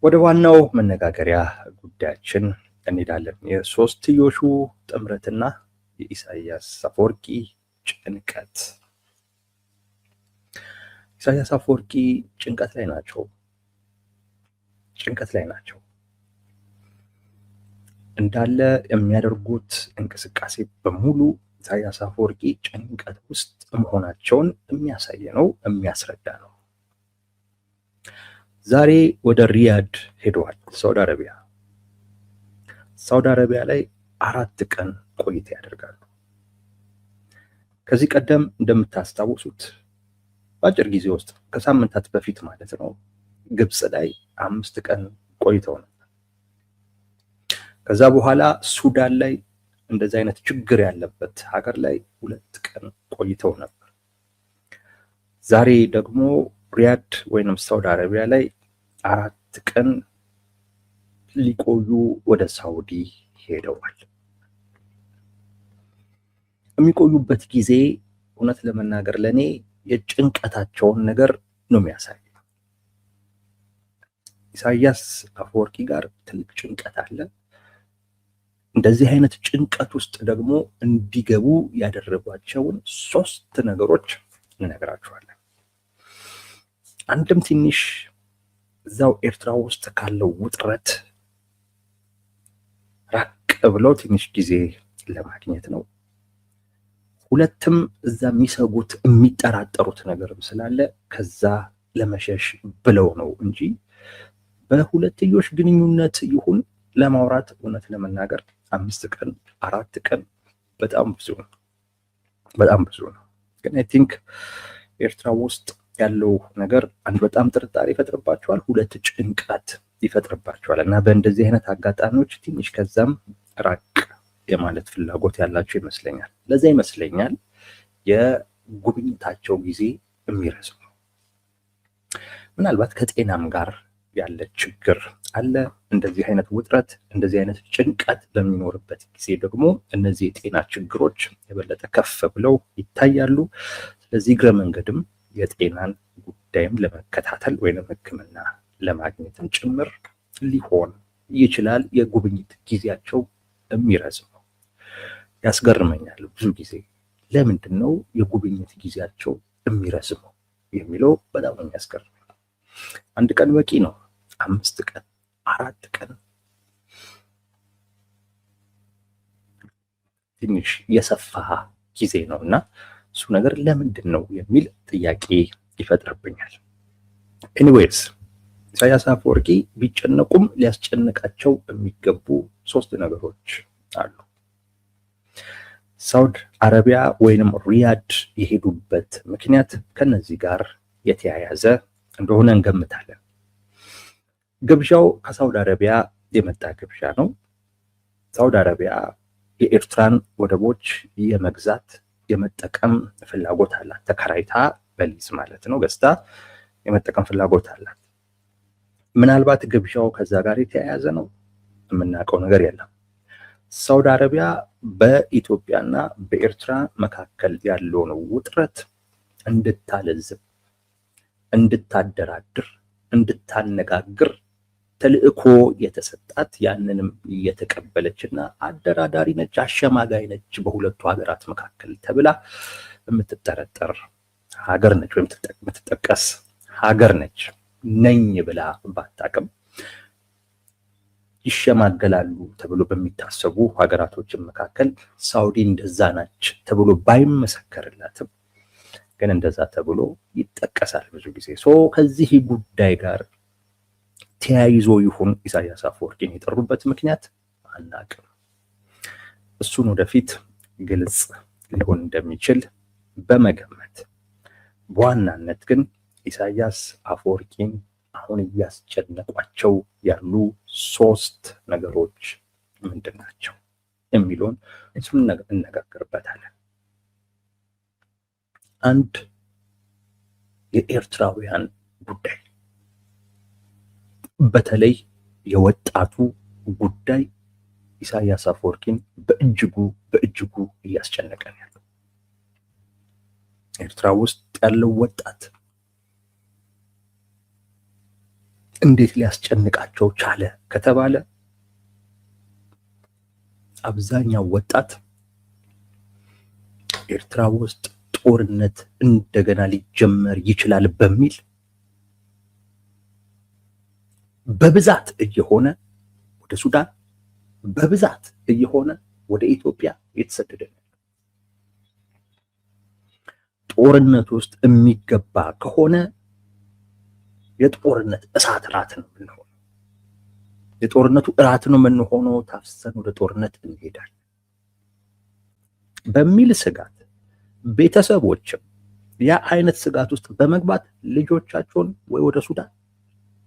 ወደ ዋናው መነጋገሪያ ጉዳያችን እንሄዳለን። የሶስትዮሹ ጥምረትና የኢሳያስ አፈወርቂ ጭንቀት። ኢሳያስ አፈወርቂ ጭንቀት ላይ ናቸው። እንዳለ የሚያደርጉት እንቅስቃሴ በሙሉ ኢሳያስ አፈወርቂ ጭንቀት ውስጥ መሆናቸውን የሚያሳይ ነው፣ የሚያስረዳ ነው። ዛሬ ወደ ሪያድ ሄደዋል፣ ሳውዲ አረቢያ ላይ 4 ቀን ቆይታ ያደርጋሉ። ከዚህ ቀደም እንደምታስታውሱት በአጭር ጊዜ ውስጥ ከሳምንታት በፊት ማለት ነው ግብጽ ላይ 5 ቀን ቆይተው ነበር። ከዛ በኋላ ሱዳን ላይ እንደዚህ አይነት ችግር ያለበት ሀገር ላይ 2 ቀን ቆይተው ነበር። ዛሬ ደግሞ ሪያድ ወይንም ሳውዲ አረቢያ ላይ 4 ቀን ሊቆዩ ወደ ሳውዲ ሄደዋል። የሚቆዩበት ጊዜ እውነት ለመናገር ለኔ የጭንቀታቸውን ነገር ነው የሚያሳየው። ኢሳያስ አፈወርቂ ጋር ትልቅ ጭንቀት አለ። እንደዚህ አይነት ጭንቀት ውስጥ ደግሞ እንዲገቡ ያደረጓቸውን 3 ነገሮች እንነግራቸዋለን። አንድም ትንሽ እዛው ኤርትራ ውስጥ ካለው ውጥረት ራቅ ብለው ትንሽ ጊዜ ለማግኘት ነው። 2ም እዛ የሚሰጉት የሚጠራጠሩት ነገርም ስላለ ከዛ ለመሸሽ ብለው ነው እንጂ በሁለትዮሽ ግንኙነት ይሁን ለማውራት እውነት ለመናገር 5 ቀን 4 ቀን በጣም ብዙ ነው። ግን አይ ቲንክ ኤርትራ ውስጥ ያለው ነገር አንድ በጣም ጥርጣሬ ይፈጥርባቸዋል፣ 2 ጭንቀት ይፈጥርባቸዋል እና በእንደዚህ አይነት አጋጣሚዎች ትንሽ ከዛም ራቅ የማለት ፍላጎት ያላቸው ይመስለኛል። ለዛ ይመስለኛል የጉብኝታቸው ጊዜ የሚረዝመው። ምናልባት ከጤናም ጋር ያለ ችግር አለ። እንደዚህ አይነት ውጥረት፣ እንደዚህ አይነት ጭንቀት በሚኖርበት ጊዜ ደግሞ እነዚህ የጤና ችግሮች የበለጠ ከፍ ብለው ይታያሉ። ስለዚህ እግረ መንገድም የጤናን ጉዳይም ለመከታተል ወይም ሕክምና ለማግኘትም ጭምር ሊሆን ይችላል የጉብኝት ጊዜያቸው የሚረዝመው። ያስገርመኛል ብዙ ጊዜ ለምንድን ነው የጉብኝት ጊዜያቸው የሚረዝመው የሚለው በጣም ነው የሚያስገርመኝ። 1 ቀን በቂ ነው፣ 5 ቀን 4 ቀን ትንሽ የሰፋ ጊዜ ነው እና እሱ ነገር ለምንድን ነው የሚል ጥያቄ ይፈጥርብኛል። ኤኒዌይስ ኢሳያስ አፈወርቂ ቢጨነቁም ሊያስጨንቃቸው የሚገቡ 3 ነገሮች አሉ። ሳውዲ አረቢያ ወይንም ሪያድ የሄዱበት ምክንያት ከነዚህ ጋር የተያያዘ እንደሆነ እንገምታለን። ግብዣው ከሳውዲ አረቢያ የመጣ ግብዣ ነው። ሳውዲ አረቢያ የኤርትራን ወደቦች የመግዛት የመጠቀም ፍላጎት አላት። ተከራይታ በሊዝ ማለት ነው ገዝታ የመጠቀም ፍላጎት አላት። ምናልባት ግብዣው ከዛ ጋር የተያያዘ ነው፣ የምናውቀው ነገር የለም። ሳውዲ አረቢያ በኢትዮጵያና በኤርትራ መካከል ያለውን ውጥረት እንድታለዝብ፣ እንድታደራድር፣ እንድታነጋግር ተልእኮ የተሰጣት ያንንም የተቀበለችና አደራዳሪ ነች፣ አሸማጋይ ነች በሁለቱ ሀገራት መካከል ተብላ የምትጠረጠር ሀገር ነች፣ ወይም የምትጠቀስ ሀገር ነች። ነኝ ብላ ባታቅም ይሸማገላሉ ተብሎ በሚታሰቡ ሀገራቶችን መካከል ሳውዲ እንደዛ ናች ተብሎ ባይመሰከርላትም ግን እንደዛ ተብሎ ይጠቀሳል ብዙ ጊዜ። ከዚህ ጉዳይ ጋር ተያይዞ ይሁን ኢሳያስ አፈወርቂን የጠሩበት ምክንያት አናውቅም። እሱን ወደፊት ግልጽ ሊሆን እንደሚችል በመገመት በዋናነት ግን ኢሳያስ አፈወርቂን አሁን እያስጨነቋቸው ያሉ 3 ነገሮች ምንድን ናቸው የሚለውን እሱን እንነጋገርበታለን። 1 የኤርትራውያን ጉዳይ፣ በተለይ የወጣቱ ጉዳይ ኢሳያስ አፈወርቂን በእጅጉ እያስጨነቀን ያለው። ኤርትራ ውስጥ ያለው ወጣት እንዴት ሊያስጨንቃቸው ቻለ ከተባለ አብዛኛው ወጣት ኤርትራ ውስጥ ጦርነት እንደገና ሊጀመር ይችላል በሚል በብዛት እየሆነ ወደ ሱዳን በብዛት እየሆነ ወደ ኢትዮጵያ የተሰደደ ነው። ጦርነት ውስጥ የሚገባ ከሆነ የጦርነት እሳት እራት ነው የምንሆነው። የጦርነቱ እራት ነው የምንሆነው። ታፍሰን ወደ ጦርነት እንሄዳለን በሚል ስጋት ቤተሰቦችም ያ አይነት ስጋት ውስጥ በመግባት ልጆቻቸውን ወይ ወደ ሱዳን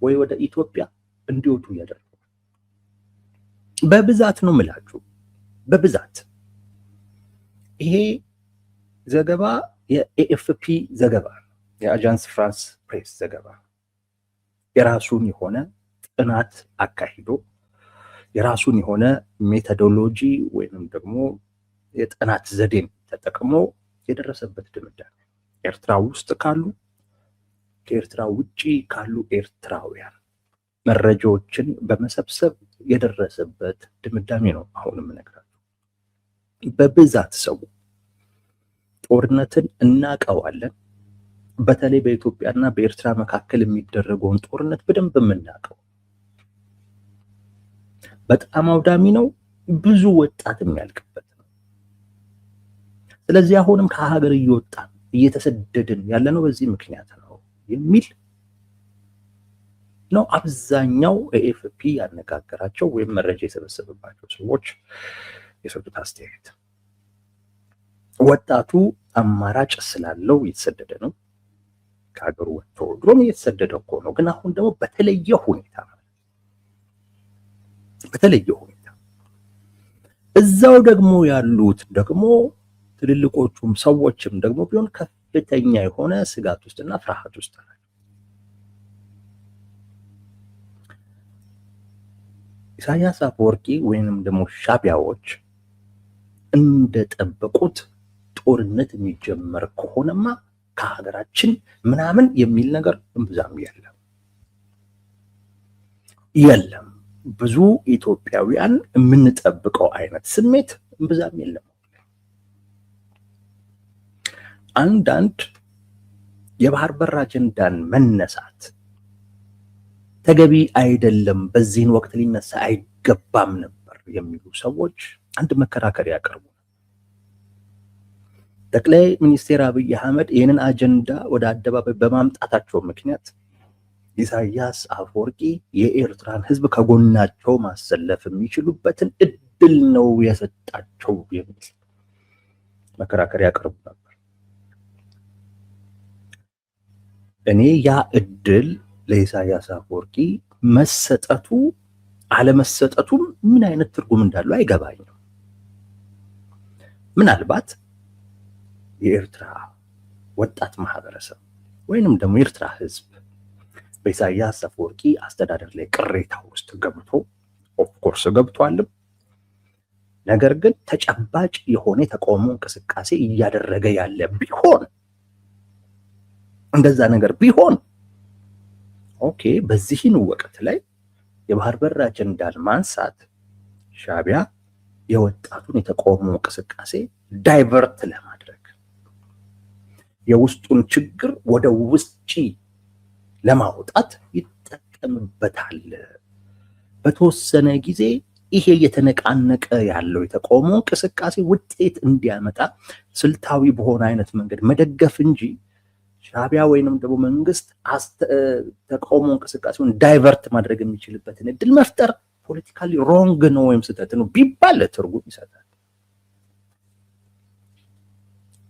ወይ ወደ ኢትዮጵያ እንዲወጡ እያደረጉ በብዛት ነው የምላችሁ፣ በብዛት። ይሄ ዘገባ የኤኤፍፒ ዘገባ ነው፣ የአጃንስ ፍራንስ ፕሬስ ዘገባ። የራሱን የሆነ ጥናት አካሂዶ የራሱን የሆነ ሜቶዶሎጂ ወይንም ደግሞ የጥናት ዘዴን ተጠቅሞ የደረሰበት ድምዳሜ ኤርትራ ውስጥ ካሉ ከኤርትራ ውጪ ካሉ ኤርትራውያን መረጃዎችን በመሰብሰብ የደረሰበት ድምዳሜ ነው። አሁንም እነግራለሁ። በብዛት ሰው ጦርነትን እናቀዋለን። በተለይ በኢትዮጵያና በኤርትራ መካከል የሚደረገውን ጦርነት በደንብ የምናውቀው በጣም አውዳሚ ነው፣ ብዙ ወጣት የሚያልቅበት ነው። ስለዚህ አሁንም ከሀገር እየወጣን እየተሰደድን ያለነው በዚህ ምክንያት ነው የሚል ነው አብዛኛው ኤኤፍፒ ያነጋገራቸው ወይም መረጃ የሰበሰበባቸው ሰዎች የሰጡት አስተያየት። ወጣቱ አማራጭ ስላለው እየተሰደደ ነው። ከሀገሩ ወጥቶ ድሮም እየተሰደደ እኮ ነው፣ ግን አሁን ደግሞ በተለየ ሁኔታ እዛው ደግሞ ያሉት ደግሞ ትልልቆቹም ሰዎችም ደግሞ ቢሆን ከፍተኛ የሆነ ስጋት ውስጥና ፍርሃት ውስጥ ናቸው። ኢሳያስ አፈወርቂ ወይንም ደግሞ ሻቢያዎች እንደጠበቁት ጦርነት የሚጀመር ከሆነማ ከሀገራችን ምናምን የሚል ነገር እምብዛም የለም። ብዙ ኢትዮጵያውያን የምንጠብቀው አይነት ስሜት እምብዛም የለም። አንዳንድ የባህር በር አጀንዳን መነሳት ተገቢ አይደለም፣ በዚህን ወቅት ሊነሳ አይገባም ነበር የሚሉ ሰዎች አንድ መከራከሪያ ያቀርቡ። ጠቅላይ ሚኒስትር አብይ አህመድ ይህንን አጀንዳ ወደ አደባባይ በማምጣታቸው ምክንያት ኢሳያስ አፈወርቂ የኤርትራን ሕዝብ ከጎናቸው ማሰለፍ የሚችሉበትን እድል ነው የሰጣቸው የሚል መከራከሪያ ያቀርቡ ነበር። እኔ ያ እድል ለኢሳያስ አፈወርቂ መሰጠቱ አለመሰጠቱም ምን አይነት ትርጉም እንዳለው አይገባኝም። ምናልባት የኤርትራ ወጣት ማህበረሰብ ወይንም ደግሞ የኤርትራ ህዝብ በኢሳያስ አፈወርቂ አስተዳደር ላይ ቅሬታ ውስጥ ገብቶ ኦፍኮርስ ገብቷልም፣ ነገር ግን ተጨባጭ የሆነ የተቃውሞ እንቅስቃሴ እያደረገ ያለ ቢሆን እንደዛ ነገር ቢሆን ኦኬ፣ በዚህን ወቅት ላይ የባህር በር አጀንዳን ማንሳት ሻቢያ የወጣቱን የተቃውሞ እንቅስቃሴ ዳይቨርት ለማድረግ የውስጡን ችግር ወደ ውጪ ለማውጣት ይጠቀምበታል። በተወሰነ ጊዜ ይሄ የተነቃነቀ ያለው የተቃውሞ እንቅስቃሴ ውጤት እንዲያመጣ ስልታዊ በሆነ አይነት መንገድ መደገፍ እንጂ ሻቢያ ወይንም ደግሞ መንግስት ተቃውሞ እንቅስቃሴውን ዳይቨርት ማድረግ የሚችልበትን እድል መፍጠር ፖለቲካሊ ሮንግ ነው ወይም ስህተት ነው ቢባል ትርጉም ይሰጣል።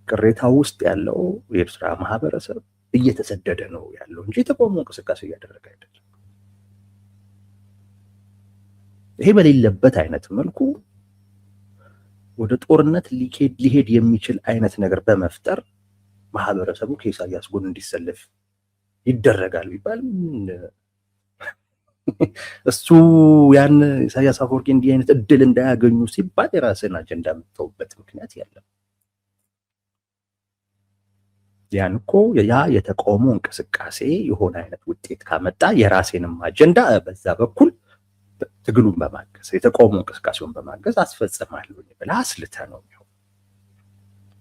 ቅሬታ ውስጥ ያለው የኤርትራ ማህበረሰብ እየተሰደደ ነው ያለው እንጂ የተቃውሞ እንቅስቃሴ እያደረገ አይደለም። ይሄ በሌለበት አይነት መልኩ ወደ ጦርነት ሊሄድ የሚችል አይነት ነገር በመፍጠር ማህበረሰቡ ከኢሳያስ ጎን እንዲሰለፍ ይደረጋል ቢባል እሱ ያን ኢሳያስ አፈወርቂ እንዲህ አይነት እድል እንዳያገኙ ሲባል የራስን አጀንዳ የምትተውበት ምክንያት የለም። ያን እኮ ያ የተቃውሞ እንቅስቃሴ የሆነ አይነት ውጤት ካመጣ የራሴንም አጀንዳ በዛ በኩል ትግሉን በማገዝ የተቃውሞ እንቅስቃሴውን በማገዝ አስፈጽማለሁ ብለህ አስልተህ ነው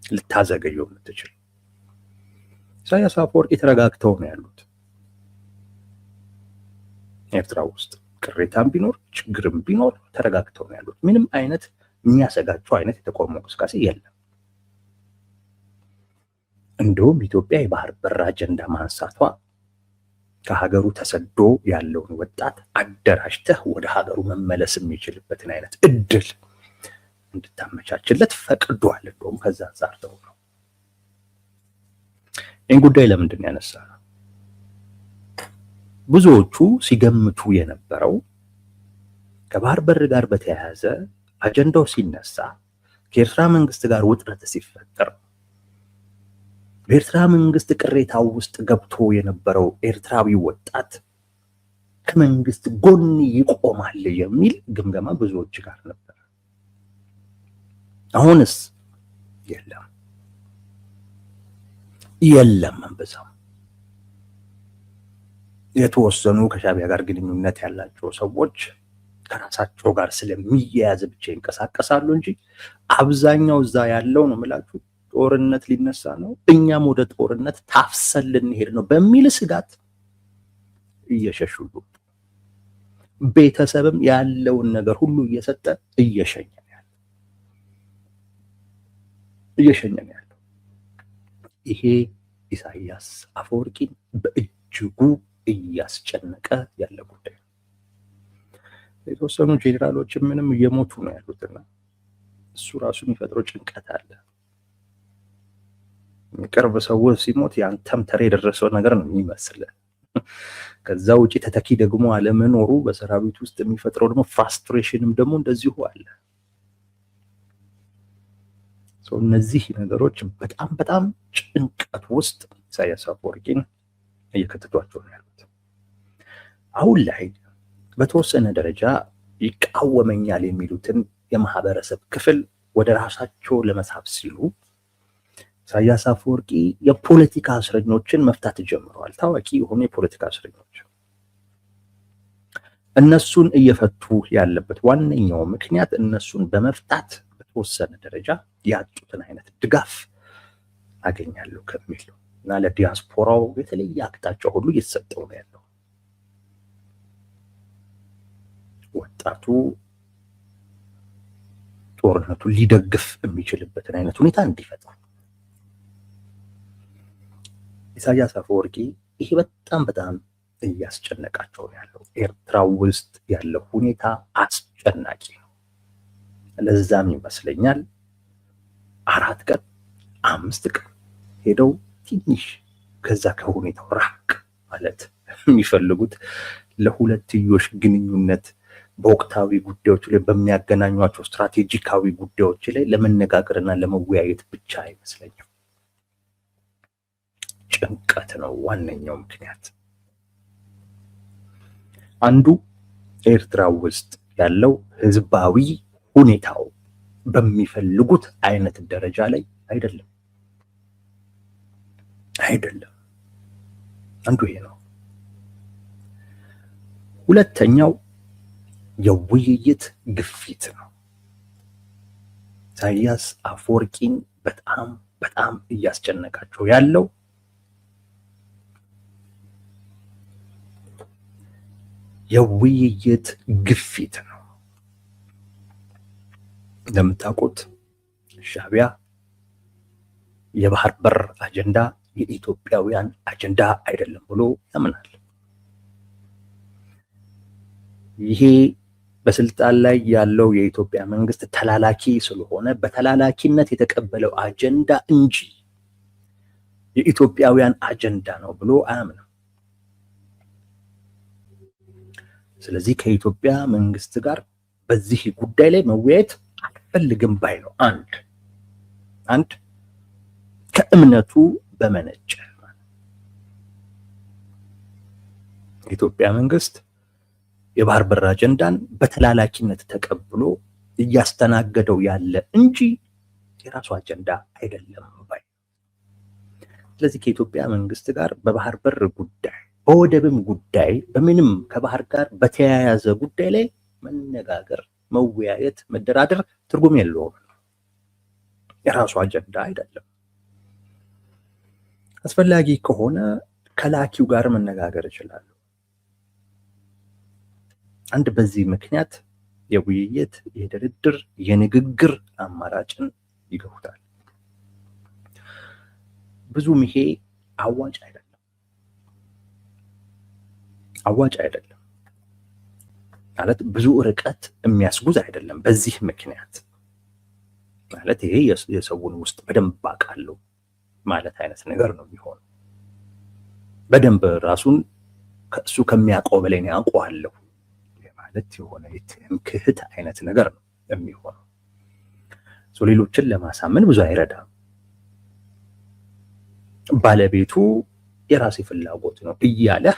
ልታዘገየው የምትችል። ኢሳያስ አፈወርቂ ተረጋግተው ነው ያሉት። ኤርትራ ውስጥ ቅሬታም ቢኖር ችግርም ቢኖር ተረጋግተው ነው ያሉት። ምንም አይነት የሚያሰጋቸው አይነት የተቃውሞ እንቅስቃሴ የለም። እንደውም ኢትዮጵያ የባህር በር አጀንዳ ማንሳቷ ከሀገሩ ተሰዶ ያለውን ወጣት አደራጅተህ ወደ ሀገሩ መመለስ የሚችልበትን አይነት እድል እንድታመቻችለት ፈቅዷል። እንደውም ከዛ አንጻር ነው ይህን ጉዳይ ለምንድን ያነሳ ነው? ብዙዎቹ ሲገምቱ የነበረው ከባህር በር ጋር በተያያዘ አጀንዳው ሲነሳ ከኤርትራ መንግስት ጋር ውጥረት ሲፈጠር በኤርትራ መንግስት ቅሬታው ውስጥ ገብቶ የነበረው ኤርትራዊ ወጣት ከመንግስት ጎን ይቆማል የሚል ግምገማ ብዙዎች ጋር ነበር። አሁንስ የለም በዛም የተወሰኑ ከሻዕቢያ ጋር ግንኙነት ያላቸው ሰዎች ከራሳቸው ጋር ስለሚያያዝ ብቻ ይንቀሳቀሳሉ እንጂ አብዛኛው እዛ ያለው ነው የምላችሁ ጦርነት ሊነሳ ነው፣ እኛም ወደ ጦርነት ታፍሰን ልንሄድ ነው በሚል ስጋት እየሸሹ ቤተሰብም ያለውን ነገር ሁሉ እየሰጠ እየሸኘ ያለው ይሄ ኢሳያስ አፈወርቂን በእጅጉ እያስጨነቀ ያለ ጉዳይ ነው። የተወሰኑ ጄኔራሎች ምንም እየሞቱ ነው ያሉትና እሱ ራሱ የሚፈጥረው ጭንቀት አለ። የቅርብ ሰው ሲሞት ያንተም ተሬ የደረሰው ነገር ነው የሚመስል። ከዛ ውጪ ተተኪ ደግሞ አለመኖሩ በሰራዊት ውስጥ የሚፈጥረው ደግሞ ፍራስትሬሽንም ደግሞ እንደዚሁ አለ። እነዚህ ነገሮች በጣም ጭንቀት ውስጥ ኢሳያስ አፈወርቂን እየከተቷቸው ነው ያሉት። አሁን ላይ በተወሰነ ደረጃ ይቃወመኛል የሚሉትን የማህበረሰብ ክፍል ወደ ራሳቸው ለመሳብ ሲሉ ኢሳያስ አፈወርቂ የፖለቲካ እስረኞችን መፍታት ጀምረዋል። ታዋቂ የሆኑ የፖለቲካ እስረኞች እነሱን እየፈቱ ያለበት ዋነኛው ምክንያት እነሱን በመፍታት በተወሰነ ደረጃ ያጡትን አይነት ድጋፍ አገኛለሁ ከሚል እና ለዲያስፖራው የተለየ አቅጣጫ ሁሉ እየተሰጠው ነው ያለው። ወጣቱ ጦርነቱን ሊደግፍ የሚችልበትን አይነት ሁኔታ እንዲፈጠር ኢሳያስ አፈወርቂ ይሄ በጣም እያስጨነቃቸው ነው ያለው። ኤርትራ ውስጥ ያለው ሁኔታ አስጨናቂ ነው። ለዛም ይመስለኛል 4 ቀን 5 ቀን ሄደው ትንሽ ከዛ ከሁኔታው ራቅ ማለት የሚፈልጉት ለሁለትዮሽ ግንኙነት በወቅታዊ ጉዳዮች ላይ በሚያገናኟቸው ስትራቴጂካዊ ጉዳዮች ላይ ለመነጋገርና ለመወያየት ብቻ አይመስለኝም። ጭንቀት ነው ዋነኛው ምክንያት። አንዱ ኤርትራ ውስጥ ያለው ህዝባዊ ሁኔታው በሚፈልጉት አይነት ደረጃ ላይ አይደለም። አንዱ ይሄ ነው። ሁለተኛው የውይይት ግፊት ነው። ኢሳያስ አፈወርቂን በጣም እያስጨነቃቸው ያለው የውይይት ግፊት ነው። እንደምታውቁት ሻዕቢያ የባህር በር አጀንዳ የኢትዮጵያውያን አጀንዳ አይደለም ብሎ ያምናል። ይሄ በስልጣን ላይ ያለው የኢትዮጵያ መንግስት ተላላኪ ስለሆነ በተላላኪነት የተቀበለው አጀንዳ እንጂ የኢትዮጵያውያን አጀንዳ ነው ብሎ አያምንም። ስለዚህ ከኢትዮጵያ መንግስት ጋር በዚህ ጉዳይ ላይ መወያየት አልፈልግም ባይ ነው። አንድ ከእምነቱ በመነጨ የኢትዮጵያ መንግስት የባህር በር አጀንዳን በተላላኪነት ተቀብሎ እያስተናገደው ያለ እንጂ የራሱ አጀንዳ አይደለም ባይ። ስለዚህ ከኢትዮጵያ መንግስት ጋር በባህር በር ጉዳይ፣ በወደብም ጉዳይ፣ በምንም ከባህር ጋር በተያያዘ ጉዳይ ላይ መነጋገር፣ መወያየት፣ መደራደር ትርጉም የለውም። የራሱ አጀንዳ አይደለም። አስፈላጊ ከሆነ ከላኪው ጋር መነጋገር ይችላሉ። አንድ በዚህ ምክንያት የውይይት፣ የድርድር፣ የንግግር አማራጭን ይገፉታል። ብዙም ይሄ አዋጭ አይደለም ማለት ብዙ ርቀት የሚያስጉዝ አይደለም። በዚህ ምክንያት ማለት ይሄ የሰውን ውስጥ በደንብ አውቃለሁ ማለት አይነት ነገር ነው የሚሆነው። በደንብ ራሱን ከእሱ ከሚያውቀው በላይ ነው ያውቀዋለሁ ማለት የሆነ የትምክህት አይነት ነገር ነው የሚሆነው። ሌሎችን ለማሳመን ብዙ አይረዳም። ባለቤቱ የራሴ ፍላጎት ነው እያለህ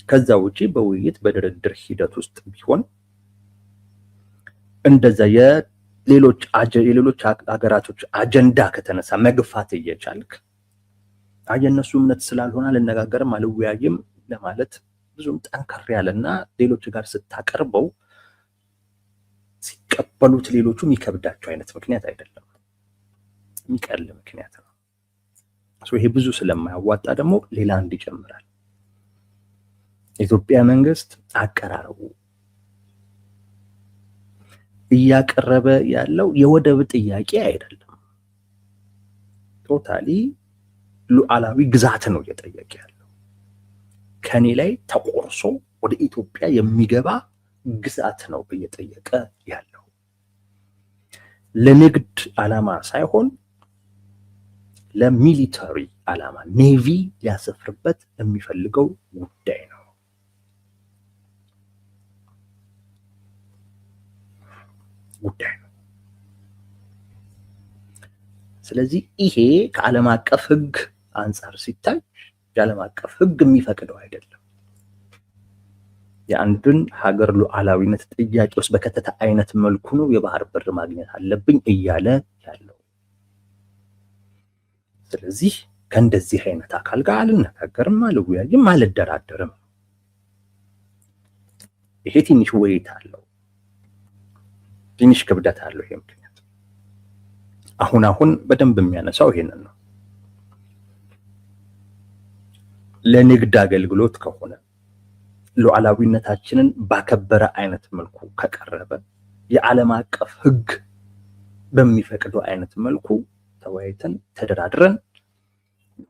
ከዛ ውጪ በውይይት በድርድር ሂደት ውስጥ ቢሆን እንደዛ የሌሎች ሀገራቶች አጀንዳ ከተነሳ መግፋት እየቻልክ የእነሱ እምነት ስላልሆነ አልነጋገርም አልወያይም ለማለት ብዙም ጠንከር ያለና ሌሎች ጋር ስታቀርበው ሲቀበሉት ሌሎቹ የሚከብዳቸው አይነት ምክንያት አይደለም፣ የሚቀል ምክንያት ነው። ይሄ ብዙ ስለማያዋጣ ደግሞ ሌላ አንድ ይጨምራል። የኢትዮጵያ መንግስት አቀራረቡ እያቀረበ ያለው የወደብ ጥያቄ አይደለም። ቶታሊ ሉዓላዊ ግዛት ነው እየጠየቀ ያለው። ከኔ ላይ ተቆርሶ ወደ ኢትዮጵያ የሚገባ ግዛት ነው እየጠየቀ ያለው። ለንግድ ዓላማ ሳይሆን ለሚሊተሪ ዓላማ ኔቪ ሊያሰፍርበት የሚፈልገው ጉዳይ ነው። ስለዚህ ይሄ ከዓለም አቀፍ ሕግ አንጻር ሲታይ የዓለም አቀፍ ሕግ የሚፈቅደው አይደለም። የአንድን ሀገር ሉዓላዊነት ጥያቄ ውስጥ በከተተ አይነት መልኩ ነው የባህር በር ማግኘት አለብኝ እያለ ያለው። ስለዚህ ከእንደዚህ አይነት አካል ጋር አልነጋገርም፣ አልወያይም፣ አልደራደርም። ይሄ ትንሽ ወይት አለው፣ ትንሽ ክብደት አለው። ይሄ ምክንያት አሁን በደንብ የሚያነሳው ይሄንን ነው። ለንግድ አገልግሎት ከሆነ ሉዓላዊነታችንን ባከበረ አይነት መልኩ ከቀረበ የዓለም አቀፍ ሕግ በሚፈቅደው አይነት መልኩ ተወያይተን ተደራድረን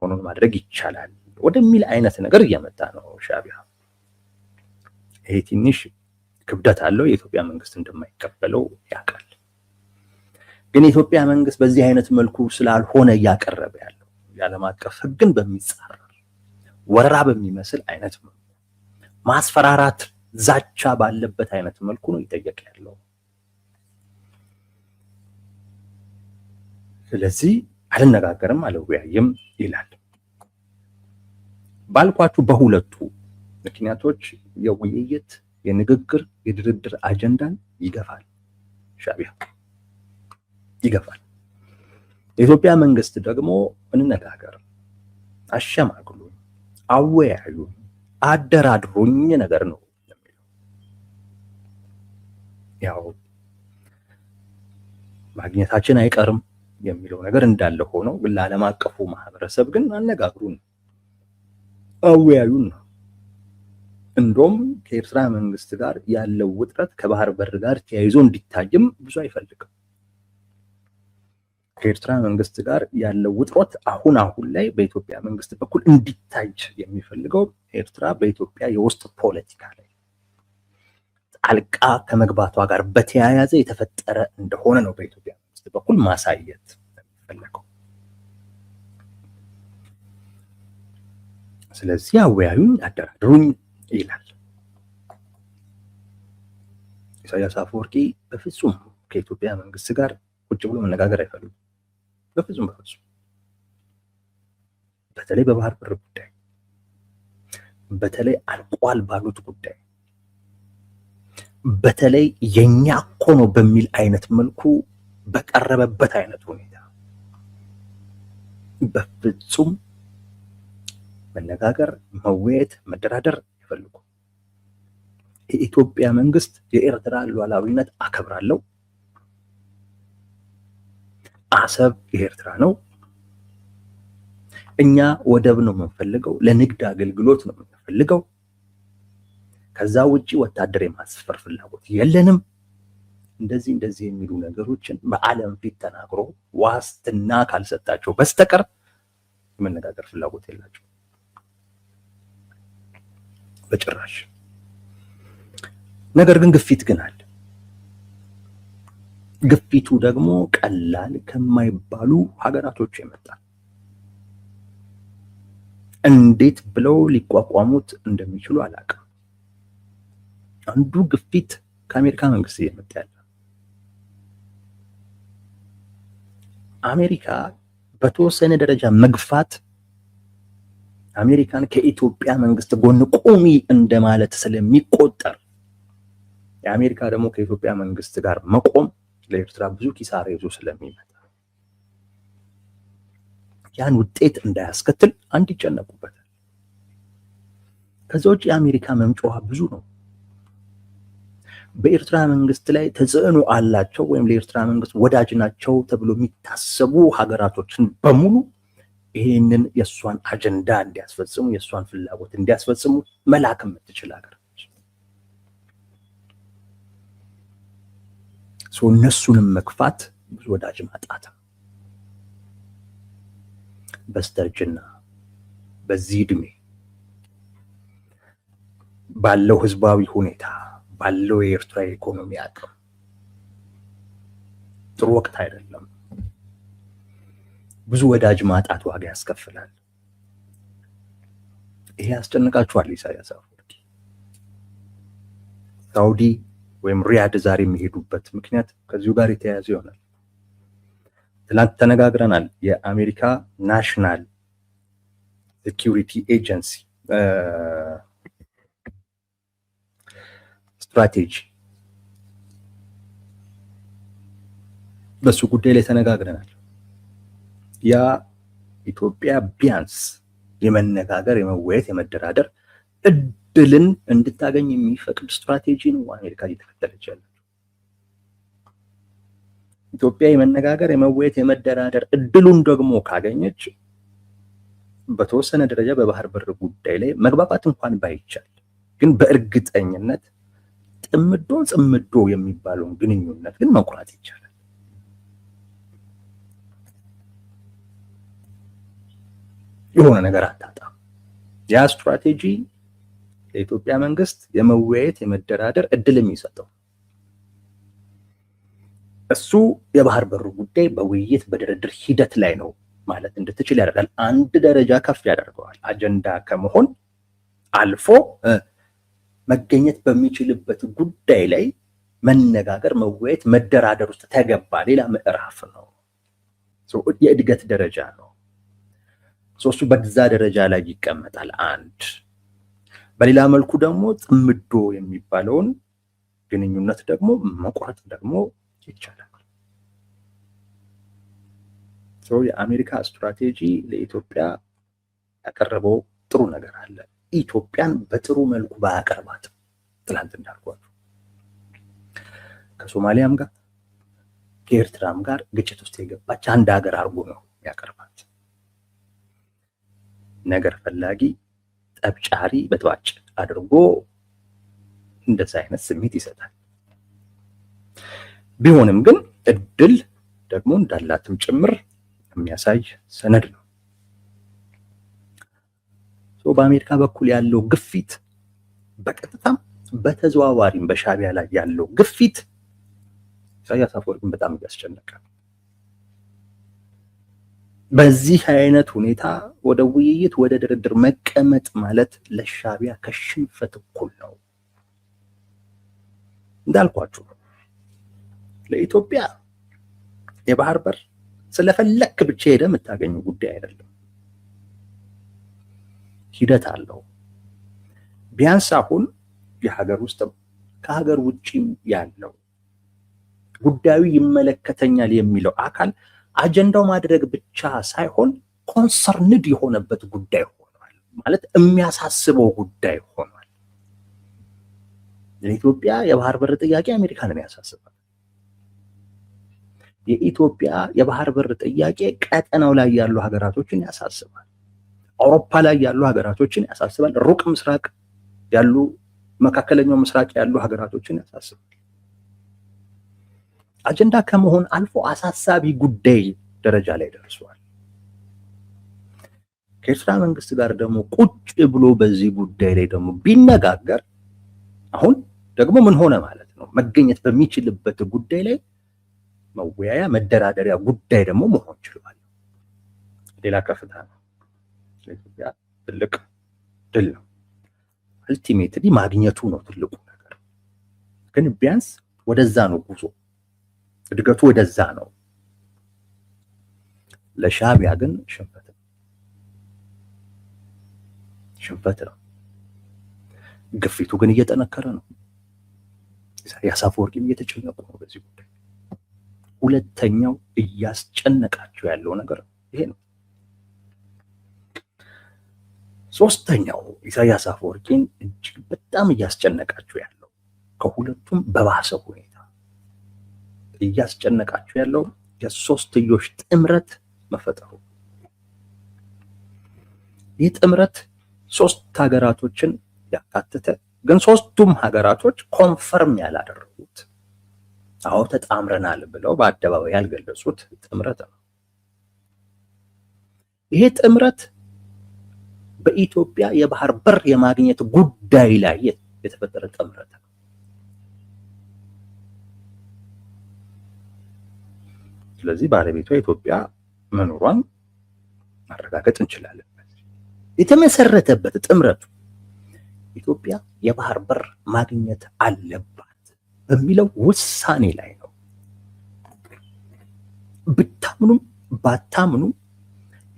ሆኖን ማድረግ ይቻላል ወደሚል አይነት ነገር እየመጣ ነው ሻዕቢያ። ይሄ ትንሽ ክብደት አለው። የኢትዮጵያ መንግስት እንደማይቀበለው ያውቃል። ግን የኢትዮጵያ መንግስት በዚህ አይነት መልኩ ስላልሆነ እያቀረበ ያለው የዓለም አቀፍ ሕግን በሚጻረር ወረራ በሚመስል አይነት መልኩ ማስፈራራት፣ ዛቻ ባለበት አይነት መልኩ ነው እየጠየቀ ያለው። ስለዚህ አልነጋገርም፣ አልወያይም ይላል። ባልኳችሁ በሁለቱ ምክንያቶች የውይይት፣ የንግግር፣ የድርድር አጀንዳን ይገፋል ሻዕቢያ ይገፋል። የኢትዮጵያ መንግስት ደግሞ እንነጋገር፣ አሸማግሉኝ፣ አወያዩኝ፣ አደራድሩኝ ነገር ነው የሚለው። ያው ማግኘታችን አይቀርም የሚለው ነገር እንዳለ ሆኖ ግን ለዓለም አቀፉ ማህበረሰብ ግን አነጋግሩን፣ አወያዩን ነው። እንደውም ከኤርትራ መንግስት ጋር ያለው ውጥረት ከባህር በር ጋር ተያይዞ እንዲታይም ብዙ አይፈልግም። ከኤርትራ መንግስት ጋር ያለው ውጥረት አሁን ላይ በኢትዮጵያ መንግስት በኩል እንዲታይ የሚፈልገው ኤርትራ በኢትዮጵያ የውስጥ ፖለቲካ ላይ ጣልቃ ከመግባቷ ጋር በተያያዘ የተፈጠረ እንደሆነ ነው በኢትዮጵያ መንግስት በኩል ማሳየት የሚፈልገው። ስለዚህ አወያዩኝ፣ አደራድሩኝ ይላል። ኢሳያስ አፈወርቂ በፍጹም ከኢትዮጵያ መንግስት ጋር ቁጭ ብሎ መነጋገር አይፈልጉም። በፍጹም። በተለይ በባህር በር ጉዳይ፣ በተለይ አልቋል ባሉት ጉዳይ፣ በተለይ የኛ እኮ ነው በሚል አይነት መልኩ በቀረበበት አይነት ሁኔታ በፍጹም መነጋገር፣ መወያየት፣ መደራደር ይፈልጉ። የኢትዮጵያ መንግስት የኤርትራ ሉዓላዊነት አከብራለሁ፣ አሰብ የኤርትራ ነው፣ እኛ ወደብ ነው የምንፈልገው፣ ለንግድ አገልግሎት ነው የምንፈልገው፣ ከዛ ውጪ ወታደር የማስፈር ፍላጎት የለንም፣ እንደዚህ የሚሉ ነገሮችን በዓለም ፊት ተናግሮ ዋስትና ካልሰጣቸው በስተቀር የመነጋገር ፍላጎት የላቸው በጭራሽ። ነገር ግን ግፊት ግን አለ። ግፊቱ ደግሞ ቀላል ከማይባሉ ሀገራቶች የመጣ እንዴት ብለው ሊቋቋሙት እንደሚችሉ አላውቅም። አንዱ ግፊት ከአሜሪካ መንግስት እየመጣ ያለ። አሜሪካ በተወሰነ ደረጃ መግፋት አሜሪካን ከኢትዮጵያ መንግስት ጎን ቁሚ እንደማለት ስለሚቆጠር የአሜሪካ ደግሞ ከኢትዮጵያ መንግስት ጋር መቆም ለኤርትራ ብዙ ኪሳራ ይዞ ስለሚመጣ ያን ውጤት እንዳያስከትል አንድ ይጨነቁበታል። ከዛ ውጭ የአሜሪካ መምጫዋ ብዙ ነው። በኤርትራ መንግስት ላይ ተጽዕኖ አላቸው ወይም ለኤርትራ መንግስት ወዳጅ ናቸው ተብሎ የሚታሰቡ ሀገራቶችን በሙሉ ይህንን የእሷን አጀንዳ እንዲያስፈጽሙ የእሷን ፍላጎት እንዲያስፈጽሙ መላክ የምትችል ሀገር እነሱንም መግፋት ብዙ ወዳጅ ማጣት በስተርጅና በዚህ ዕድሜ ባለው ህዝባዊ ሁኔታ ባለው የኤርትራ ኢኮኖሚ አቅም ጥሩ ወቅት አይደለም። ብዙ ወዳጅ ማጣት ዋጋ ያስከፍላል። ይሄ ያስጨንቃችኋል። ኢሳያስ አፈወርቂ ሳውዲ ወይም ሪያድ ዛሬ የሚሄዱበት ምክንያት ከዚሁ ጋር የተያያዘ ይሆናል። ትላንት ተነጋግረናል። የአሜሪካ ናሽናል ሴኪዩሪቲ ኤጀንሲ ስትራቴጂ በሱ ጉዳይ ላይ ተነጋግረናል። ያ ኢትዮጵያ ቢያንስ የመነጋገር የመወያየት የመደራደር እድልን እንድታገኝ የሚፈቅድ ስትራቴጂ ነው አሜሪካ እየተከተለች ያለችው። ኢትዮጵያ የመነጋገር የመወያየት የመደራደር እድሉን ደግሞ ካገኘች በተወሰነ ደረጃ በባህር በር ጉዳይ ላይ መግባባት እንኳን ባይቻል ግን በእርግጠኝነት ጽምዶ የሚባለውን ግንኙነት ግን መቁረጥ ይቻላል። የሆነ ነገር አታጣም። ያ ስትራቴጂ ለኢትዮጵያ መንግስት የመወያየት የመደራደር እድል የሚሰጠው እሱ የባህር በሩ ጉዳይ በውይይት በድርድር ሂደት ላይ ነው ማለት እንድትችል ያደርጋል። አንድ ደረጃ ከፍ ያደርገዋል። አጀንዳ ከመሆን አልፎ መገኘት በሚችልበት ጉዳይ ላይ መነጋገር፣ መወያየት፣ መደራደር ውስጥ ተገባ። ሌላ ምዕራፍ ነው። የእድገት ደረጃ ነው። እሱ በዛ ደረጃ ላይ ይቀመጣል። አንድ በሌላ መልኩ ደግሞ ጽምዶ የሚባለውን ግንኙነት ደግሞ መቁረጥ ደግሞ ይቻላል። የአሜሪካ ስትራቴጂ ለኢትዮጵያ ያቀረበው ጥሩ ነገር አለ። ኢትዮጵያን በጥሩ መልኩ ባያቀርባት ትላንት እንዳልኳችሁ ከሶማሊያም ጋር ከኤርትራም ጋር ግጭት ውስጥ የገባች አንድ ሀገር አድርጎ ነው ያቀርባት። ነገር ፈላጊ ጠብጫሪ በጥባጭ አድርጎ እንደዛ አይነት ስሜት ይሰጣል። ቢሆንም ግን እድል ደግሞ እንዳላትም ጭምር የሚያሳይ ሰነድ ነው። በአሜሪካ በኩል ያለው ግፊት በቀጥታም በተዘዋዋሪም በሻዕቢያ ላይ ያለው ግፊት ኢሳያስ አፈወርቂን በጣም እያስጨነቀ በዚህ አይነት ሁኔታ ወደ ውይይት ወደ ድርድር መቀመጥ ማለት ለሻዕቢያ ከሽንፈት እኩል ነው። እንዳልኳችሁ ለኢትዮጵያ የባህር በር ስለፈለክ ብቻ ሄደ የምታገኘው ጉዳይ አይደለም። ሂደት አለው። ቢያንስ አሁን የሀገር ውስጥ ከሀገር ውጪም ያለው ጉዳዩ ይመለከተኛል የሚለው አካል አጀንዳው ማድረግ ብቻ ሳይሆን ኮንሰርንድ የሆነበት ጉዳይ ሆኗል። ማለት የሚያሳስበው ጉዳይ ሆኗል። የኢትዮጵያ የባህር በር ጥያቄ አሜሪካንን ያሳስባል። የኢትዮጵያ የባህር በር ጥያቄ ቀጠናው ላይ ያሉ ሀገራቶችን ያሳስባል። አውሮፓ ላይ ያሉ ሀገራቶችን ያሳስባል። ሩቅ ምስራቅ ያሉ፣ መካከለኛው ምስራቅ ያሉ ሀገራቶችን ያሳስባል። አጀንዳ ከመሆን አልፎ አሳሳቢ ጉዳይ ደረጃ ላይ ደርሷል። ከኤርትራ መንግስት ጋር ደግሞ ቁጭ ብሎ በዚህ ጉዳይ ላይ ደግሞ ቢነጋገር አሁን ደግሞ ምን ሆነ ማለት ነው? መገኘት በሚችልበት ጉዳይ ላይ መወያያ መደራደሪያ ጉዳይ ደግሞ መሆን ችሏል። ሌላ ከፍታ ነው። ለኢትዮጵያ ትልቅ ድል ነው። አልቲሜትሊ ማግኘቱ ነው ትልቁ ነገር። ግን ቢያንስ ወደዛ ነው ጉዞ፣ እድገቱ ወደዛ ነው። ለሻዕቢያ ግን ሽንፈት ነው። ግፊቱ ግን እየጠነከረ ነው። ኢሳያስ አፈወርቂም እየተጨነቁ ነው በዚህ ጉዳይ። ሁለተኛው እያስጨነቃቸው ያለው ነገር ይሄ ነው። ሶስተኛው ኢሳያስ አፈወርቂን እጅግ በጣም እያስጨነቃቸው ያለው ከሁለቱም በባሰ ሁኔታ እያስጨነቃቸው ያለው የሶስትዮሽ ጥምረት መፈጠሩ። ይህ ጥምረት ሶስት ሀገራቶችን ያካተተ ግን ሶስቱም ሀገራቶች ኮንፈርም ያላደረጉት አዎ ተጣምረናል ብለው በአደባባይ ያልገለጹት ጥምረት ነው። ይሄ ጥምረት በኢትዮጵያ የባህር በር የማግኘት ጉዳይ ላይ የተፈጠረ ጥምረት ነው። ስለዚህ ባለቤቷ ኢትዮጵያ መኖሯን ማረጋገጥ እንችላለን። የተመሰረተበት ጥምረቱ ኢትዮጵያ የባህር በር ማግኘት አለባት በሚለው ውሳኔ ላይ ነው። ብታምኑም ባታምኑም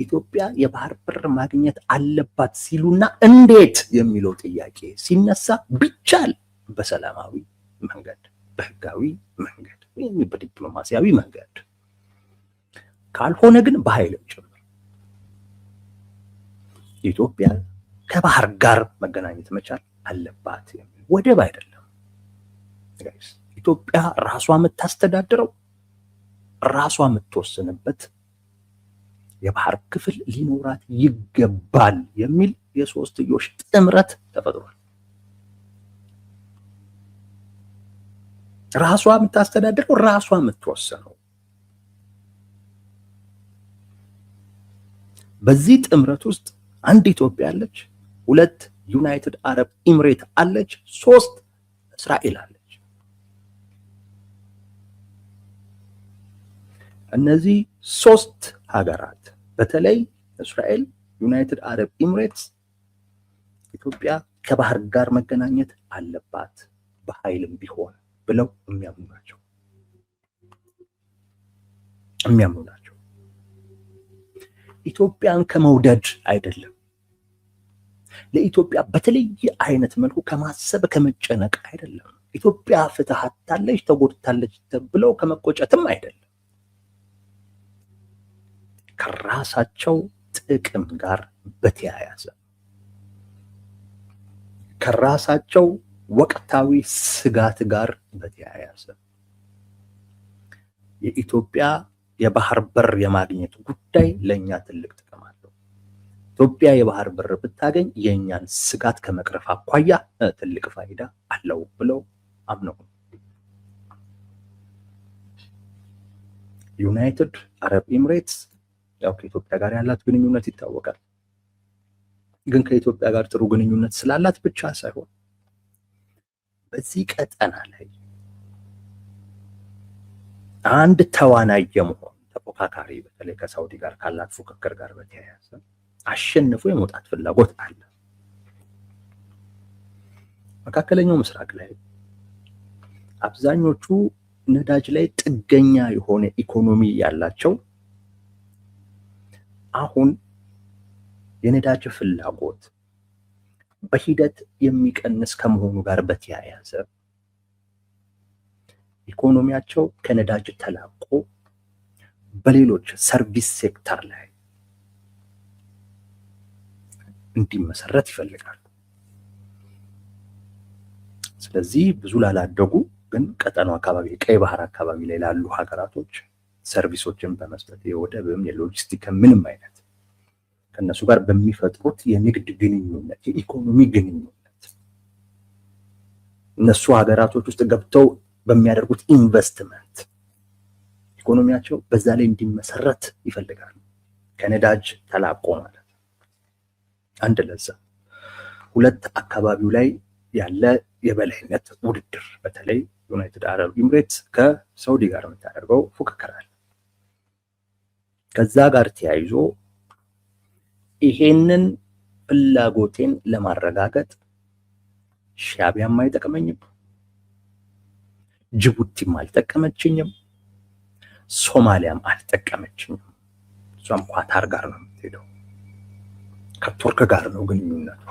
ኢትዮጵያ የባህር በር ማግኘት አለባት ሲሉና እንዴት የሚለው ጥያቄ ሲነሳ ቢቻል በሰላማዊ መንገድ፣ በህጋዊ መንገድ ወይም በዲፕሎማሲያዊ መንገድ ካልሆነ ግን በኃይልም ጭምር ኢትዮጵያ ከባህር ጋር መገናኘት መቻል አለባት የሚል ወደብ አይደለም ጋይስ። ኢትዮጵያ ራሷ የምታስተዳድረው ራሷ የምትወስንበት የባህር ክፍል ሊኖራት ይገባል የሚል የሶስትዮሽ ጥምረት ተፈጥሯል። ራሷ የምታስተዳድረው ራሷ የምትወስነው። በዚህ ጥምረት ውስጥ አንድ ኢትዮጵያ አለች፣ ሁለት ዩናይትድ አረብ ኤምሬት አለች፣ ሶስት እስራኤል አለች። እነዚህ ሶስት ሀገራት በተለይ እስራኤል፣ ዩናይትድ አረብ ኤምሬትስ ኢትዮጵያ ከባህር ጋር መገናኘት አለባት በኃይልም ቢሆን ብለው የሚያምኑ ናቸው። ኢትዮጵያን ከመውደድ አይደለም፣ ለኢትዮጵያ በተለየ አይነት መልኩ ከማሰብ ከመጨነቅ አይደለም፣ ኢትዮጵያ ፍትህ አጥታለች ተጎድታለች ብለው ከመቆጨትም አይደለም። ከራሳቸው ጥቅም ጋር በተያያዘ ከራሳቸው ወቅታዊ ስጋት ጋር በተያያዘ የኢትዮጵያ የባህር በር የማግኘት ጉዳይ ለኛ ትልቅ ጥቅም አለው። ኢትዮጵያ የባህር በር ብታገኝ የኛን ስጋት ከመቅረፍ አኳያ ትልቅ ፋይዳ አለው ብለው አምነው ዩናይትድ አረብ ኤምሬትስ ያው ከኢትዮጵያ ጋር ያላት ግንኙነት ይታወቃል። ግን ከኢትዮጵያ ጋር ጥሩ ግንኙነት ስላላት ብቻ ሳይሆን በዚህ ቀጠና ላይ አንድ ተዋናይ የመሆን ተፎካካሪ በተለይ ከሳውዲ ጋር ካላት ፉክክር ጋር በተያያዘ አሸንፎ የመውጣት ፍላጎት አለ። መካከለኛው ምስራቅ ላይ አብዛኞቹ ነዳጅ ላይ ጥገኛ የሆነ ኢኮኖሚ ያላቸው አሁን የነዳጅ ፍላጎት በሂደት የሚቀንስ ከመሆኑ ጋር በተያያዘ ኢኮኖሚያቸው ከነዳጅ ተላቆ በሌሎች ሰርቪስ ሴክተር ላይ እንዲመሰረት ይፈልጋሉ። ስለዚህ ብዙ ላላደጉ ግን ቀጠናው አካባቢ ቀይ ባህር አካባቢ ላይ ላሉ ሀገራቶች ሰርቪሶችን በመስጠት የወደብም የሎጂስቲክም ምንም አይነት ከነሱ ጋር በሚፈጥሩት የንግድ ግንኙነት የኢኮኖሚ ግንኙነት እነሱ ሀገራቶች ውስጥ ገብተው በሚያደርጉት ኢንቨስትመንት ኢኮኖሚያቸው በዛ ላይ እንዲመሰረት ይፈልጋሉ። ከነዳጅ ተላቆ ማለት አንድ ለዛ ሁለት አካባቢው ላይ ያለ የበላይነት ውድድር በተለይ ዩናይትድ አረብ ኤሚሬትስ ከሳውዲ ጋር የምታደርገው ፉክክር አለ። ከዛ ጋር ተያይዞ ይሄንን ፍላጎቴን ለማረጋገጥ ሻዕቢያም አይጠቅመኝም፣ ጅቡቲም አልጠቀመችኝም፣ ሶማሊያም አልጠቀመችኝም። እሷም ኳታር ጋር ነው የምትሄደው፣ ከቱርክ ጋር ነው ግንኙነቷ።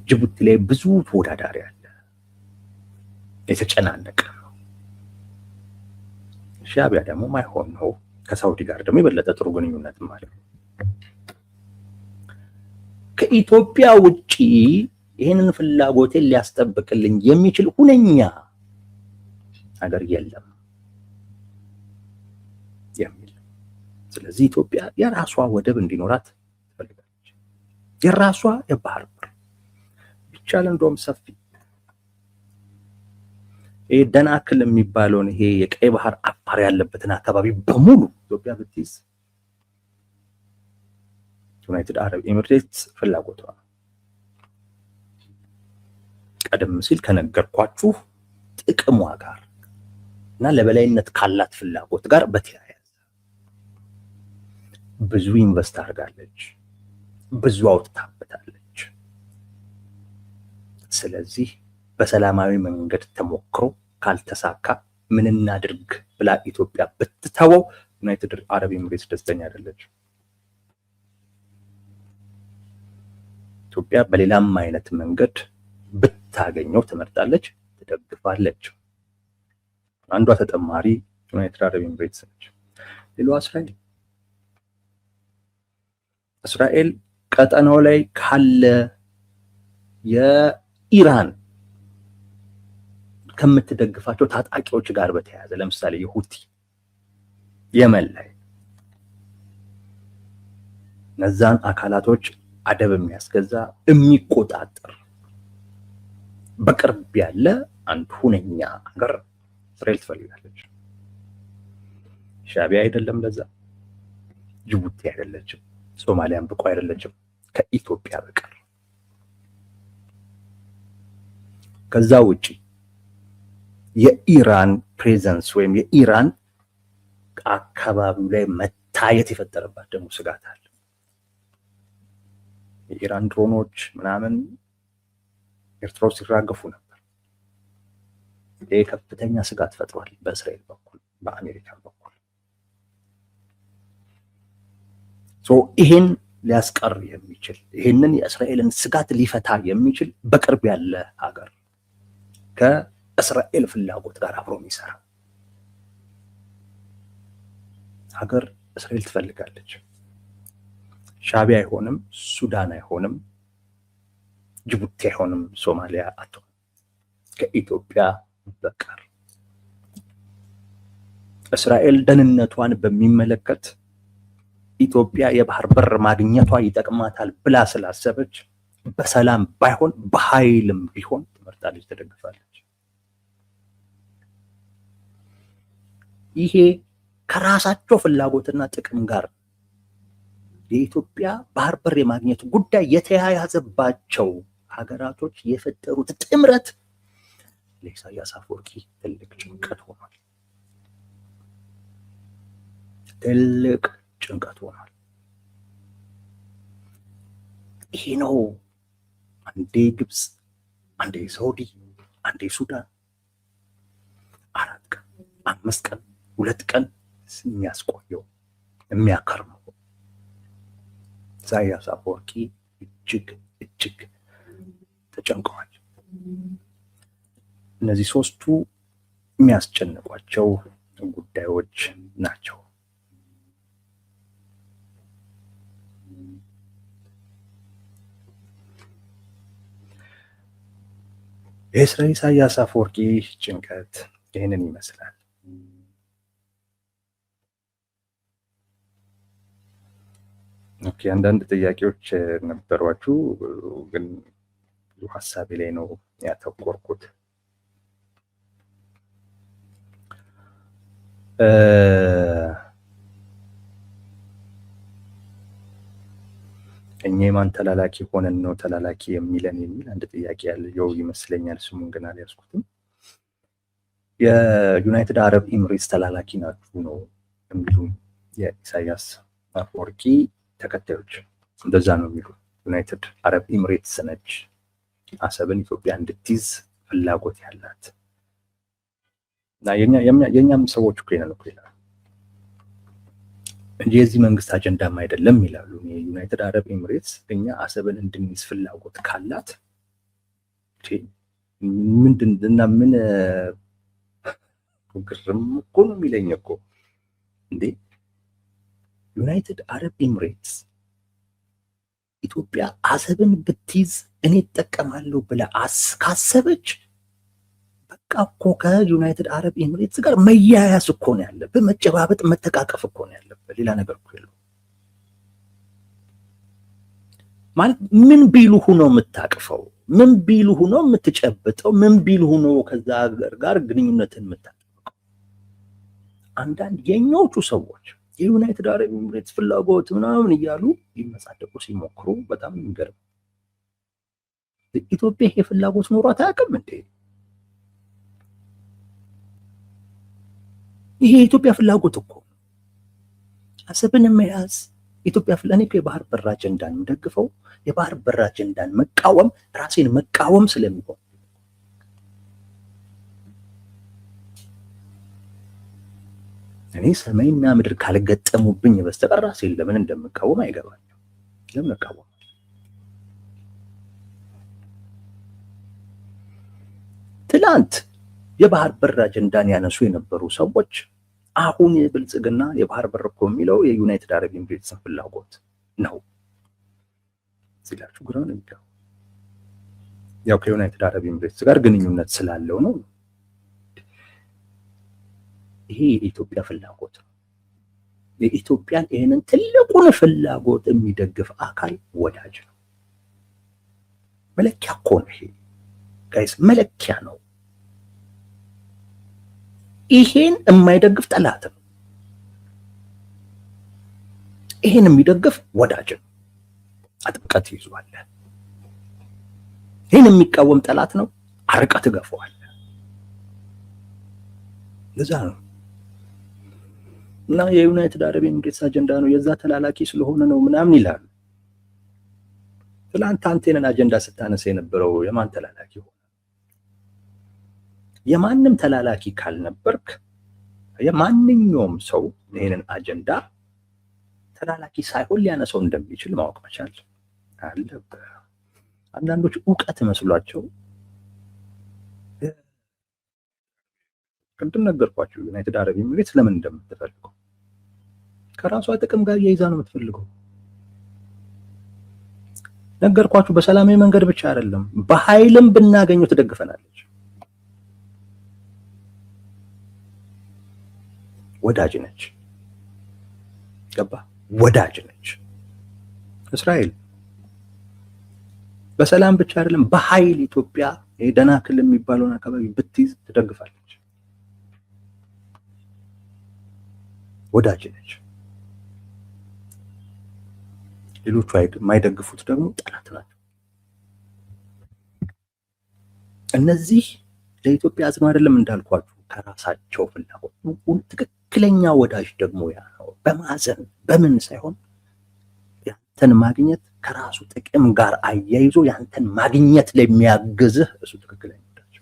ጅቡቲ ላይ ብዙ ተወዳዳሪ አለ፣ የተጨናነቀ ነው። ሻዕቢያ ደግሞ ማይሆን ነው። ከሳውዲ ጋር ደግሞ የበለጠ ጥሩ ግንኙነት ማለት ነው። ከኢትዮጵያ ውጪ ይህንን ፍላጎቴን ሊያስጠብቅልኝ የሚችል ሁነኛ ነገር የለም የሚል። ስለዚህ ኢትዮጵያ የራሷ ወደብ እንዲኖራት ትፈልጋለች። የራሷ የባህር በር ቢቻል እንደውም ሰፊ ይሄ ደናክል የሚባለውን ይሄ የቀይ ባህር አፋር ያለበትን አካባቢ በሙሉ ኢትዮጵያ ብትይዝ ዩናይትድ አረብ ኤሚሬትስ ፍላጎቷ ነው። ቀደም ሲል ከነገርኳችሁ ጥቅሟ ጋር እና ለበላይነት ካላት ፍላጎት ጋር በተያያዘ ብዙ ኢንቨስት አድርጋለች፣ ብዙ አውጥታበታለች። ስለዚህ በሰላማዊ መንገድ ተሞክሮ ካልተሳካ ምን እናድርግ ብላ ኢትዮጵያ ብትተወው ዩናይትድ አረብ ኤሚሬትስ ደስተኛ አይደለች። ኢትዮጵያ በሌላም አይነት መንገድ ብታገኘው ትመርጣለች፣ ትደግፋለች። አንዷ ተጨማሪ ዩናይትድ አረብ ኤሚሬትስ ነች። ሌላዋ እስራኤል ቀጠናው ላይ ካለ የኢራን ከምትደግፋቸው ታጣቂዎች ጋር በተያያዘ ለምሳሌ የሁቲ የመን ላይ እነዛን አካላቶች አደብ የሚያስገዛ የሚቆጣጠር በቅርብ ያለ አንድ ሁነኛ ሀገር እስራኤል ትፈልጋለች። ሻዕቢያ አይደለም፣ ለዛ ጅቡቲ አይደለችም፣ ሶማሊያም ብቁ አይደለችም ከኢትዮጵያ በቀር። ከዛ ውጪ የኢራን ፕሬዘንስ ወይም የኢራን አካባቢው ላይ መታየት የፈጠረባት ደግሞ ስጋት አለ። የኢራን ድሮኖች ምናምን ኤርትራ ውስጥ ሲራገፉ ነበር። ይህ ከፍተኛ ስጋት ፈጥሯል በእስራኤል በኩል በአሜሪካ በኩል። ይሄን ሊያስቀር የሚችል ይሄንን የእስራኤልን ስጋት ሊፈታ የሚችል በቅርብ ያለ ሀገር ከእስራኤል ፍላጎት ጋር አብሮ የሚሰራ ሀገር እስራኤል ትፈልጋለች። ሻዕቢያ አይሆንም፣ ሱዳን አይሆንም፣ ጅቡቲ አይሆንም፣ ሶማሊያ አትሆንም ከኢትዮጵያ በቀር። እስራኤል ደህንነቷን በሚመለከት ኢትዮጵያ የባህር በር ማግኘቷ ይጠቅማታል ብላ ስላሰበች በሰላም ባይሆን በኃይልም ቢሆን ትመርጣለች፣ ትደግፋለች። ይሄ ከራሳቸው ፍላጎትና ጥቅም ጋር የኢትዮጵያ ባህር በር የማግኘት ጉዳይ የተያያዘባቸው ሀገራቶች የፈጠሩት ጥምረት ለኢሳያስ አፈወርቂ ትልቅ ጭንቀት ሆኗል። ትልቅ ጭንቀት ሆኗል። ይሄ ነው አንዴ ግብፅ፣ አንዴ ሳውዲ፣ አንዴ ሱዳን 4 ቀን 5 ቀን 2 ቀን የሚያስቆየው የሚያከርመው። ኢሳያስ አፈወርቂ እጅግ ተጨንቀዋል። እነዚህ ሶስቱ የሚያስጨንቋቸው ጉዳዮች ናቸው። የኢሳያስ አፈወርቂ ጭንቀት ይህንን ይመስላል። ኦኬ፣ አንዳንድ ጥያቄዎች ነበሯችሁ፣ ግን ብዙ ሀሳቤ ላይ ነው ያተኮርኩት። እኛ የማን ተላላኪ ሆነን ነው ተላላኪ የሚለን የሚል አንድ ጥያቄ ያለው ይመስለኛል። ስሙን ግን አልያዝኩትም። የዩናይትድ አረብ ኤምሬትስ ተላላኪ ናችሁ ነው የሚሉ የኢሳያስ አፈወርቂ ተከታዮች እንደዛ ነው የሚሉ። ዩናይትድ አረብ ኤምሬትስ ነች አሰብን ኢትዮጵያ እንድትይዝ ፍላጎት ያላት እና የኛም ሰዎች እኮ ይላሉ እንጂ የዚህ መንግስት አጀንዳም አይደለም ይላሉ። የዩናይትድ አረብ ኤምሬትስ እኛ አሰብን እንድንይዝ ፍላጎት ካላት ምንድንና ምን ግርም እኮ ነው የሚለኝ እኮ እንዴ! ዩናይትድ አረብ ኤምሬትስ ኢትዮጵያ አሰብን ብትይዝ እኔ እጠቀማለሁ ብላ ካሰበች በቃ እኮ ከዩናይትድ አረብ ኤምሬትስ ጋር መያያዝ እኮ ነው ያለብህ፣ መጨባበጥ መተቃቀፍ እኮ ነው ያለብህ። ሌላ ነገር እኮ የለውም። ማለት ምን ቢሉ ሆኖ የምታቅፈው፣ ምን ቢሉ ሆኖ የምትጨብጠው፣ ምን ቢሉ ሆኖ ከዛ ሀገር ጋር ግንኙነትን የምታጠብቀው። አንዳንድ የኛዎቹ ሰዎች የዩናይትድ አረብ ኤምሬትስ ፍላጎት ምናምን እያሉ ሊመጻደቁ ሲሞክሩ በጣም የሚገርም። ኢትዮጵያ ይሄ ፍላጎት ኖሯት አያውቅም እንዴ? ይሄ የኢትዮጵያ ፍላጎት እኮ አሰብን መያዝ ኢትዮጵያ እኔ የባህር በር አጀንዳን የምደግፈው የባህር በር አጀንዳን መቃወም ራሴን መቃወም ስለሚሆን እኔ ሰማይና ምድር ካልገጠሙብኝ በስተቀር ራሴን ለምን እንደምቃወም አይገባኝም። ለምን እቃወም? ትላንት የባህር በር አጀንዳን ያነሱ የነበሩ ሰዎች አሁን የብልጽግና የባህር በር እኮ የሚለው የዩናይትድ አረብ ኤምሬትስ ፍላጎት ነው ሲላችሁ ግራ ነው የሚገባው። ያው ከዩናይትድ አረብ ኤምሬትስ ጋር ግንኙነት ስላለው ነው። ይሄ የኢትዮጵያ ፍላጎት ነው። የኢትዮጵያን ይሄንን ትልቁን ፍላጎት የሚደግፍ አካል ወዳጅ ነው። መለኪያ እኮ ነው ይሄ ጋይስ፣ መለኪያ ነው። ይሄን የማይደግፍ ጠላት ነው። ይሄን የሚደግፍ ወዳጅ ነው። አጥብቀት ይዟል። ይሄን የሚቃወም ጠላት ነው። አርቀት ገፈዋል። ለዛ ነው እና የዩናይትድ አረብ ኤምሬትስ አጀንዳ ነው የዛ ተላላኪ ስለሆነ ነው ምናምን ይላሉ። ትላንት አንተን አጀንዳ ስታነሳ የነበረው የማን ተላላኪ ሆነ? የማንም ተላላኪ ካልነበርክ የማንኛውም ሰው ይሄንን አጀንዳ ተላላኪ ሳይሆን ሊያነሳው እንደሚችል ማወቅ መቻል አለበት። አንዳንዶች ዕውቀት መስሏቸው ቅድም ነገርኳችሁ ዩናይትድ አረብ ኤምሬትስ ለምን እንደምትፈልገው ከራሷ ጥቅም ጋር እያይዛ ነው የምትፈልገው። ነገርኳችሁ። በሰላማዊ መንገድ ብቻ አይደለም በኃይልም ብናገኘው ትደግፈናለች። ወዳጅ ነች። ገባ? ወዳጅ ነች። እስራኤል በሰላም ብቻ አይደለም በኃይል ኢትዮጵያ የደናክል የሚባለውን አካባቢ ብትይዝ ትደግፋለች። ወዳጅ ነች። ሌሎቹ የማይደግፉት ደግሞ ጠላት ናቸው። እነዚህ ለኢትዮጵያ አዝማ አይደለም እንዳልኳችሁ ከራሳቸው ፍላጎት ትክክለኛ ወዳጅ ደግሞ ያ ነው። በማዘን በምን ሳይሆን ያንተን ማግኘት ከራሱ ጥቅም ጋር አያይዞ ያንተን ማግኘት ለሚያግዝህ እሱ ትክክለኛ ወዳጅ።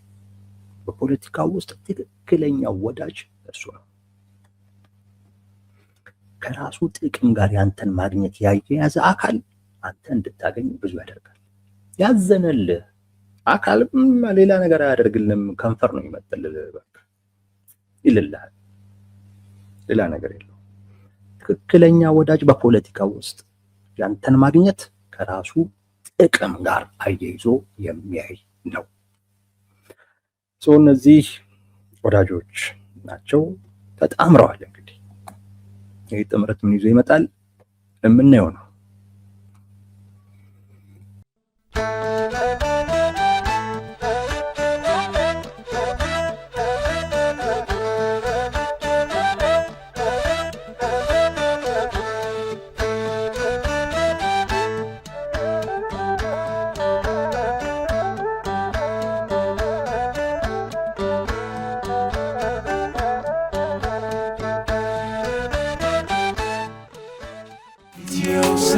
በፖለቲካው ውስጥ ትክክለኛ ወዳጅ እሱ ነው። ከራሱ ጥቅም ጋር ያንተን ማግኘት ያያያዘ አካል አንተ እንድታገኝ ብዙ ያደርጋል። ያዘነልህ አካል ሌላ ነገር አያደርግልህም። ከንፈር ነው ይመጥልልህ፣ በቃ ይልልሃል። ሌላ ነገር የለውም። ትክክለኛ ወዳጅ በፖለቲካው ውስጥ ያንተን ማግኘት ከራሱ ጥቅም ጋር አያይዞ የሚያይ ነው። እነዚህ ወዳጆች ናቸው፣ ተጣምረዋል። እንግዲህ ይህ ጥምረት ምን ይዞ ይመጣል የምናየው ነው። Dios